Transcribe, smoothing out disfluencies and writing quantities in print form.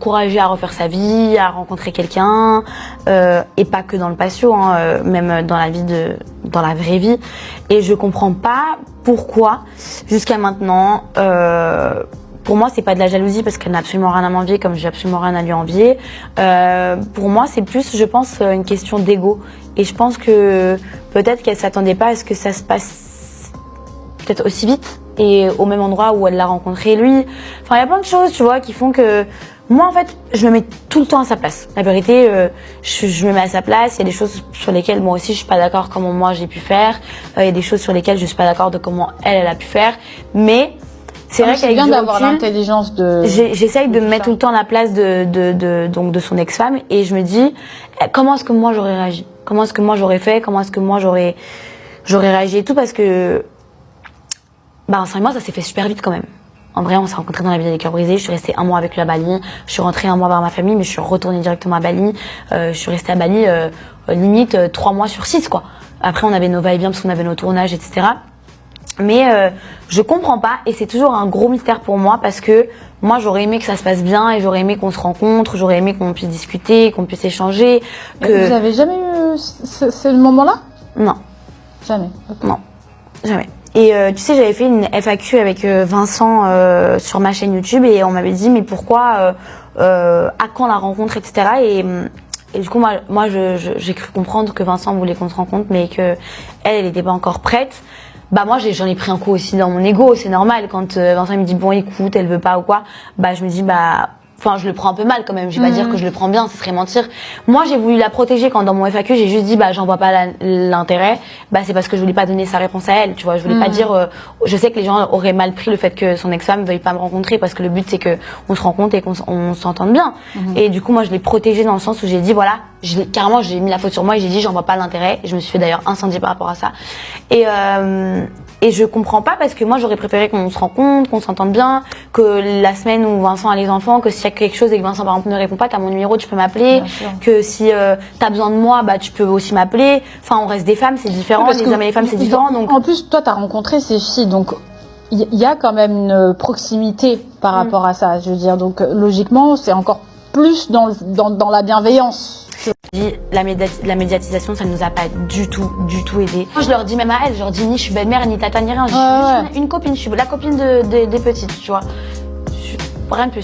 encouragée à refaire sa vie, à rencontrer quelqu'un, et pas que dans le patio, hein, même dans la vraie vie. Et je comprends pas pourquoi, jusqu'à maintenant, pour moi, c'est pas de la jalousie parce qu'elle n'a absolument rien à m'envier, comme j'ai absolument rien à lui envier. Pour moi, c'est plus, je pense, une question d'ego. Et je pense que peut-être qu'elle s'attendait pas à ce que ça se passe peut-être aussi vite et au même endroit où elle l'a rencontré lui. Enfin, il y a plein de choses, tu vois, qui font que moi, en fait, je me mets tout le temps à sa place. La vérité, je me mets à sa place. Il y a des choses sur lesquelles moi aussi je suis pas d'accord comment moi j'ai pu faire. Il y a des choses sur lesquelles je suis pas d'accord de comment elle a pu faire. Mais c'est vrai qu'avec bien du d'avoir recul, l'intelligence de. j'essaye de me mettre tout le temps à la place de son ex-femme et je me dis comment est-ce que moi j'aurais réagi, comment est-ce que moi j'aurais fait, comment est-ce que moi j'aurais réagi et tout, parce que en 5 mois ça s'est fait super vite quand même. En vrai, on s'est rencontrés dans la ville des cœurs brisés. Je suis restée 1 mois avec lui à Bali. Je suis rentrée 1 mois voir ma famille, mais je suis retournée directement à Bali. Je suis restée à Bali limite 3 mois sur 6 quoi. Après, on avait nos va-et-vient parce qu'on avait nos tournages, etc. Mais je comprends pas et c'est toujours un gros mystère pour moi parce que moi j'aurais aimé que ça se passe bien et j'aurais aimé qu'on se rencontre, j'aurais aimé qu'on puisse discuter, qu'on puisse échanger. Mais vous avez jamais eu ce moment-là? Non. Jamais. Okay. Non, jamais. Et tu sais, j'avais fait une FAQ avec Vincent sur ma chaîne YouTube et on m'avait dit mais pourquoi, à quand la rencontre, etc. Et du coup moi j'ai cru comprendre que Vincent voulait qu'on se rencontre mais que elle était pas encore prête. Moi j'en ai pris un coup aussi dans mon ego, c'est normal quand Vincent me dit bon écoute elle veut pas ou quoi, je me dis enfin je le prends un peu mal quand même, je vais pas dire que je le prends bien, ce serait mentir. Moi j'ai voulu la protéger quand dans mon FAQ j'ai juste dit j'en vois pas l'intérêt, c'est parce que je voulais pas donner sa réponse à elle, tu vois, je voulais pas dire je sais que les gens auraient mal pris le fait que son ex-femme veuille pas me rencontrer parce que le but c'est que on se rencontre et qu'on s'entende bien. Et du coup moi je l'ai protégée dans le sens où j'ai dit voilà, carrément j'ai mis la faute sur moi et j'ai dit j'en vois pas l'intérêt, et je me suis fait d'ailleurs incendier par rapport à ça. Et je comprends pas parce que moi j'aurais préféré qu'on se rencontre, qu'on s'entende bien, que la semaine où Vincent a les enfants, que s'il y a quelque chose et que Vincent par exemple ne répond pas, t'as mon numéro, tu peux m'appeler, que si t'as besoin de moi, tu peux aussi m'appeler. Enfin on reste des femmes, c'est différent, les hommes et les femmes c'est différent. Donc en plus toi t'as rencontré ces filles, donc il y a quand même une proximité par rapport à ça, je veux dire, donc logiquement c'est encore plus dans la bienveillance. La médiatisation, ça ne nous a pas du tout aidé. Moi, je leur dis même à elle, je leur dis ni je suis belle-mère, ni tata, ni rien. Je suis juste une copine, je suis la copine des petites, tu vois. Rien de plus.